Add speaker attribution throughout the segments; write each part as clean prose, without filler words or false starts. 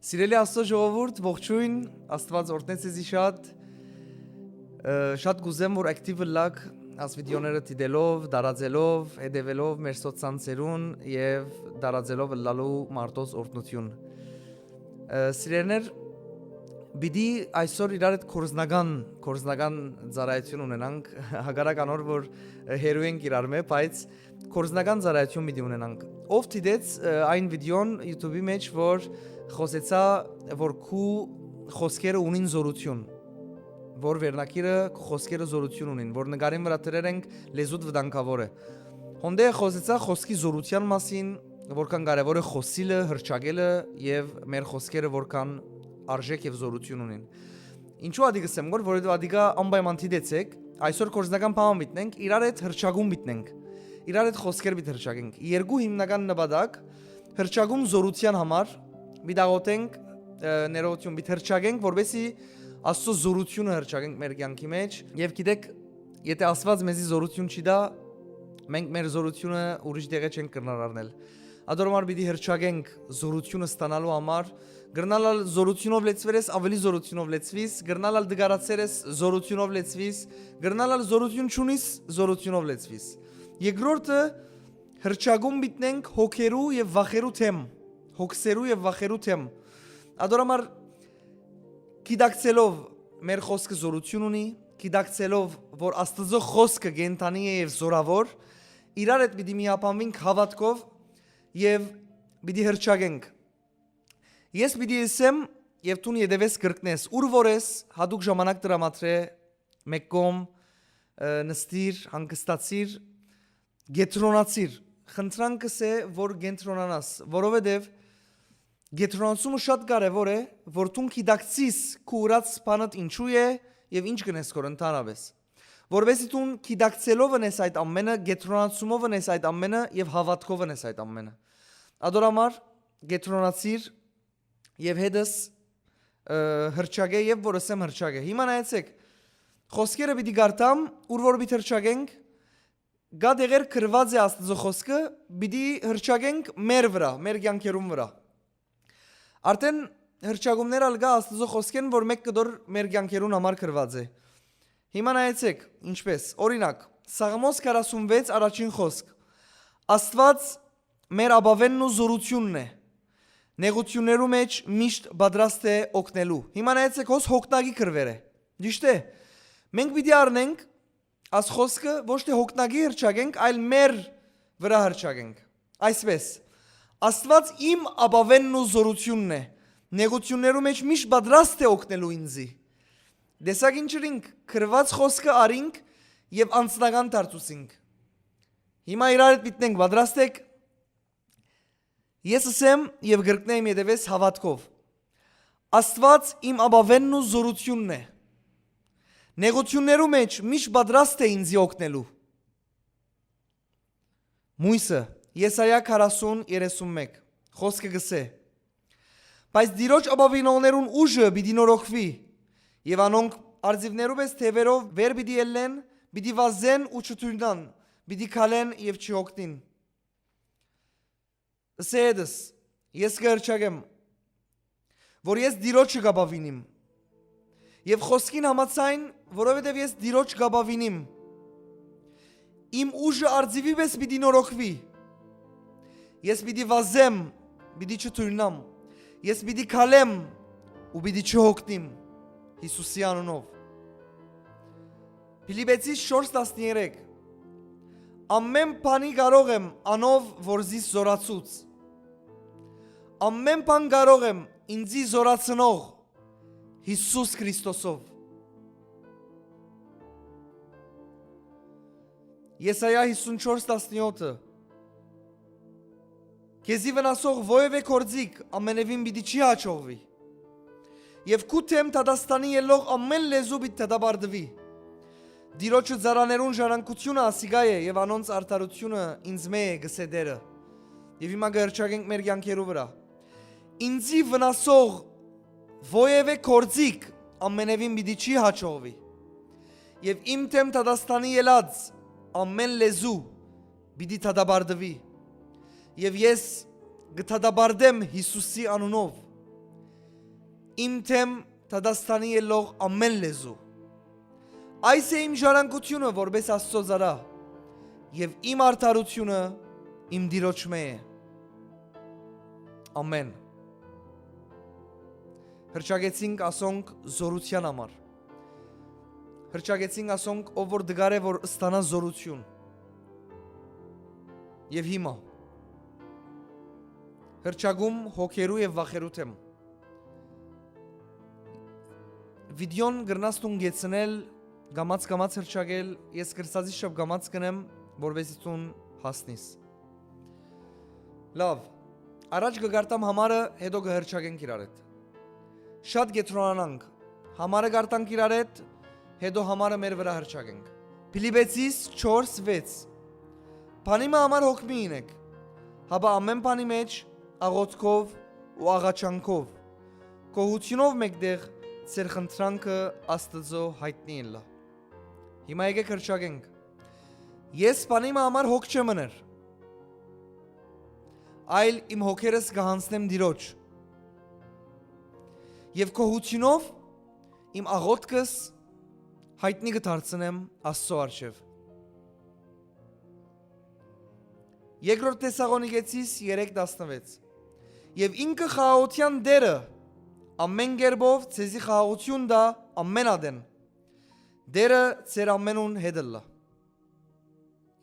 Speaker 1: Սիրելի Աստծո ժողովուրդ, ողջույն, Աստված օրհնեց ձեզի շատ կուզեմ որ ակտիվ լաք այս վիդեոները դիտելով, դարաձելով, հետևելով մեր սոցցանցերուն եւ դարաձելով լալու մարտոց օրհնություն։ Սիրելիներ, բիդի այսօր իրար հետ կորզնական ծառայություն ունենանք, հագարականոր որ հերոյենք իրար մե, բայց կորզնական ծառայություն մի ունենանք։ Ով դիտեց այն վիդեոն YouTube-ի մեջ, որ խոսեցա որ քու խոսքերը ունին զորություն, որ վերնակիրը խոսքերը զորություն ունին, որ նկարին վրա դրել ենք լեզուդ վտանգավոր է։ Հոնդե խոսեցա խոսքի զորության մասին, որքան կարևոր է խոսիլը, հրճակելը եւ մեր խոսքերը որքան արժեք եւ զորություն ունին։ Ինչու ադի գսեմ որ որովհետեւ ադիգա անպայման դիտեցեք, այսօր կորզնական բան մտնենք, իրար հետ հրճակում մտնենք։ Իրար հետ խոսքեր պիտի հրճակենք։ Երկու հիմնական նպատակ հրճակում զորության համար Բիդաղոտենք ներողություն պիտի հրճակենք, որովհետեւ Աստծո զորությունը հրճակենք մեր կյանքի մեջ եւ գիտեք, եթե Աստված մեզի զորություն չի տա, մենք մեր զորությունը ուրիշ տեղը չենք կրնար առնել։ Ադորմար պիտի հրճակենք զորությունը ստանալու համար, գրնալալ զորությունով լեցվես, ավելի զորությունով լեցվիս, գրնալալ դգարացերես զորությունով լեցվիս, գրնալալ զորություն չունիս, զորությունով լեցվիս։ Երկրորդը հրճակում մտնենք հոգերու եւ վախերու թեմ, հոգսերու եւ վախերու թեմ։ Ադորմար Գիտակցելով մեր խոսքը զորություն ունի, գիտակցելով որ Աստծո խոսքը գենտանի է եւ զորավոր, իրար հետ պիտի միապանվենք հավատքով եւ պիտի հրճակենք։ Ես պիտի ասեմ եւ դու յետևես կրկնես, ուր որ ես հadouk ժամանակ դրամատրե մեկ կողմ նստիր, հանգստացիր, գետրոնացիր։ Խնդրանքս է որ գենտրոնանաս, որովհետեւ Գետրոնացումը շատ կարևոր է, որ դու գիտակցես քո ուրած բանդ ինչու է եւ ինչ կնես կոր ընդհանրապես։ Որովհետեւ դու գիտակցելով ես այդ ամենը, գետրոնացումով ես այդ ամենը եւ հավատքով ես այդ ամենը։ Ադորամար գետրոնացիր եւ հետս հրճակե եւ որ ասեմ հրճակե։ Հիմա նայեցեք, խոսքերը պիտի գարտամ, ուր որ պիտի հրճակենք, գա դեղեր քրված է Աստծո խոսքը, պիտի հրճակենք մեր վրա, մեր կյանքերում վրա։ Արդեն հրճակումներ ալգա Աստծո խոսքեն, որ մեկ կդոր մեր կյանքերուն համար կրված է։ Հիմա նայեցեք, ինչպես, օրինակ, Սաղմոս 46 առաջին խոսք։ Աստված մեր աբավենն ու զորությունն է։ Նեղություններու մեջ միշտ պատրաստ է օգնելու։ Հիմա նայեցեք, հոս հոգնագի կրվեր է։ Ճիշտ է։ Մենք պիտի առնենք աս խոսքը ոչ թե հոգնագի հրճակենք, այլ մեր վրա հրճակենք։ Այսպես Աստված իմ աբավենն ու զորությունն է, նեղություններու մեջ միշտ պատրաստ է օգնելու ինձի։ Դեսակ ինչրինք, քրված խոսքը արինք եւ անձնական դարձուսինք։ Հիմա իրար հետ մտնենք, պատրաստ եք։ Ես ասեմ եւ գրկնեմ յետևես հավատքով։ Աստված իմ աբավենն ու զորությունն է։ Նեղություններու մեջ միշտ պատրաստ է ինձի օգնելու։ Մույսը Եսայա 40:31 խոսքը գսե. Բայց դիրոջ աբավինողներուն ուժը պիտի նորոգվի եւ անոնք արձիվներով ես թևերով վեր պիտի ելնեն, պիտի վազեն ու չթույնան, պիտի քալեն եւ չօգնին։ Ասեդս ես կհրճակեմ, որ ես դիրոջը կաբավինիմ եւ խոսքին համաձայն, որովհետեւ ես դիրոջ կաբավինիմ։ Իմ ուժը արձիվի պես պիտի նորոգվի։ Ես պիտի վազեմ, պիտի չթույնամ, ես պիտի քալեմ ու պիտի չհոգնիմ Հիսուսի անունով։ Փիլիպեցիս 4:13 Ամեն բանի կարող եմ անով որ զիս զորացուց։ Ամեն բան կարող եմ ինձի զորացնող Հիսուս Քրիստոսով։ Եսայա 54:17 Քեզի վնասող ովևէ կորձիկ ամենևին պիտի չի հաջողվի։ Եվ քու թեմ դատաստանի ելող ամեն լեզու պիտի դատաբարդվի։ Դիրոջը ծառաներուն ժառանգությունը ասիգա է եւ անոնց արդարությունը ինձ մե է գսե դերը։ Եվ հիմա գհրճակենք մեր կյանքերու վրա։ Ինձի վնասող ովևէ կորձիկ ամենևին պիտի չի հաջողվի։ Եվ իմ թեմ դատաստանի ելած ամեն լեզու պիտի դատաբարդվի։ Եվ ես գտադաբարդեմ Հիսուսի անունով իմ թեմ Թադաստանի ելող ամեն լեզու։ Այս է իմ ժառանգությունը, որպես Աստծո ծառա, եւ իմ արդարությունը իմ Տիրոջմե է։ Ամեն։ Հրճագեցինք ասոնք զորության համար։ Հրճագեցինք ասոնք ով որ դգար է որ ստանա զորություն։ Եվ հիմա հրճագում հոգերու եւ վախերու թեմ։ Վիդեոն գրնաս տուն գեցնել գամած հրճագել, ես գրծածի շապ գամած կնեմ, որովհետեւ տուն հասնիս։ Լավ, առաջ գարտամ համարը, հետո կհրճագենք իրար հետ։ Շատ գետրոնանանք, համարը գարտանք իրար հետ, հետո համարը մեր վրա հրճագենք։ Փիլիպպեցիս 4:6 Բանիմը համար հոգմի ինեք, հաբա ամեն բանի մեջ աղոթքով ու աղաչանքով, գոհությունով մեկտեղ ձեր խնդրանքը Աստծո հայտնի ելա։ Հիմա եկեք հրճագենք։ Ես բանիմը համար հոգ չեմ մներ, այլ իմ հոգերս կհանձնեմ Տիրոջ։ Եվ գոհությունով իմ աղոթքս հայտնի կդարձնեմ Աստծո առջև։ Երկրորդ Թեսաղոնիկեցիս 3:16 Եվ ինքը խաղաղության Տերը ամեն կերպով ցեզի խաղաղություն տա ամենադեն։ Տերը ձեր ամենուն հետ լա։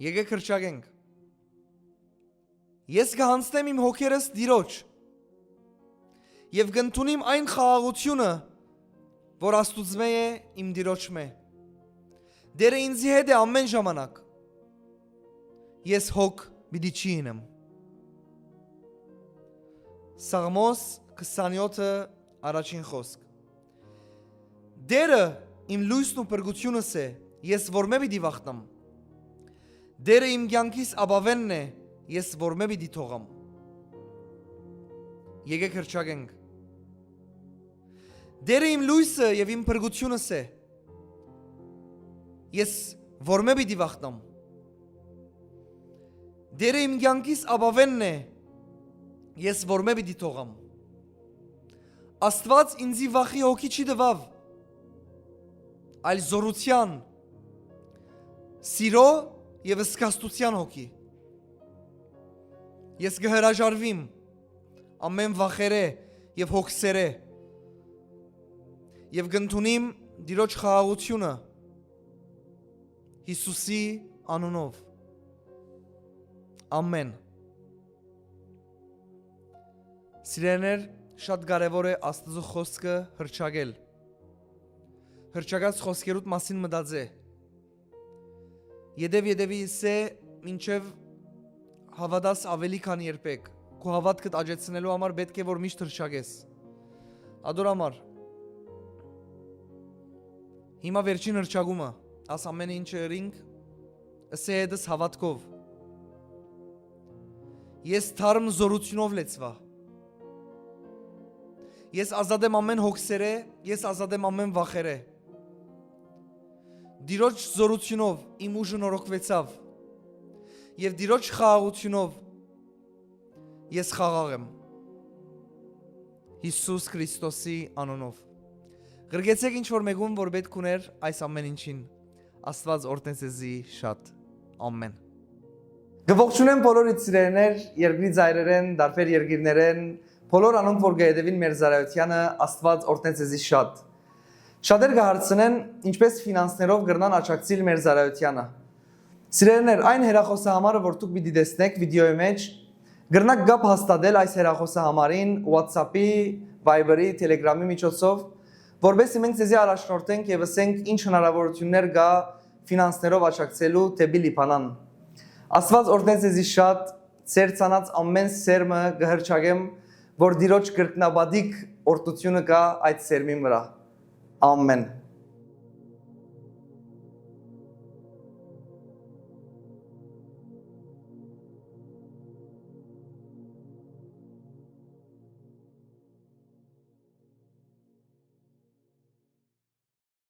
Speaker 1: Եկեք հրճագենք։ Ես կհանձնեմ իմ հոգերս Տիրոջ եւ կընդունիմ այն խաղաղությունը, որ Աստուծմե է իմ Տիրոջմե։ Տերը ինձ հետ է ամեն ժամանակ։ Ես հոգ պիտի չի ինեմ։ Սաղմոս 27 առաջին խոսք։ Տերը իմ լույսն ու փրկությունս է, ես որմե պիտի վախտամ։ Տերը իմ կյանքիս ապավենն է, ես որմե պիտի թողամ։ Եկեք հրճագենք։ Տերը իմ լույսը եւ իմ փրկությունս է, ես որմե պիտի վախտամ։ Տերը իմ կյանքիս ապավենն է, ես որմե պիտի թողամ։ Աստված ինձի վախի հոգի չի տվավ, այլ զորության, սիրո եւ սկաստության հոգի։ Ես կհրաժարվիմ ամեն վախերե եւ հոգսերե եւ կընդունիմ Տիրոջ խաղաղությունը Հիսուսի անունով։ Ամեն։ Սիրելիներ, շատ կարևոր է Աստծո խոսքը հրճագել։ Հրճագած խոսքերուտ մասին մտածե։ Եդևի սե մինչև հավատաս ավելի քան երբեք։ Քո հավատքդ աճեցնելու համար պետք է որ միշտ հրճագես։ Ադոր համար։ Հիմա վերջին հրճագումը, աս ամեն ինչը ըրինք, ըսե հետս հավատքով։ Ես թարմ զորությունով լեցվա։ Ես ազատ եմ ամեն հոգսերե, ես ազատ եմ ամեն վախերե։ Տիրոջ զորությունով իմ ուժը նորոգվեցավ եւ Տիրոջ խաղաղությունով ես խաղաղ եմ Հիսուս Քրիստոսի անունով։ Գրգեցեք ինչ որ մեկում որ պետք ուներ այս ամեն ինչին Աստված օրհնե ձեզի շատ ամեն։ Գողջունեմ բոլորիդ սիրելիներ, երկրի ծայրերեն, դարբեր երկիրներեն, բոլոր անոնք որ գայդևին մեր զարայությանը Աստված օրհնե ձեզի շատ։ Շատեր կհարցնեն ինչպես ֆինանսներով գրնան աճակցիլ մեր զարայությանը։ Սիրելիներ, այն հեռախոսահամարը որ դուք պիտի տեսնեք վիդեոյի մեջ, գրնակ գապ հաստատել այս հեռախոսահամարին WhatsApp-ի, Viber-ի, Telegram-ի միջոցով, որովհետեւ մենք ձեզի առաջնորդենք եւ ասենք ինչ հնարավորություններ կա ֆինանսներով աճակցելու դեպի Լիբանան։ Աստված օրհնե ձեզի շատ, ծեր ցանած ամեն սերմը կհրճագեմ, որ Տիրոջ կրկնաբադիկ օրհնությունը կա այդ սերմի վրա։ Ամեն։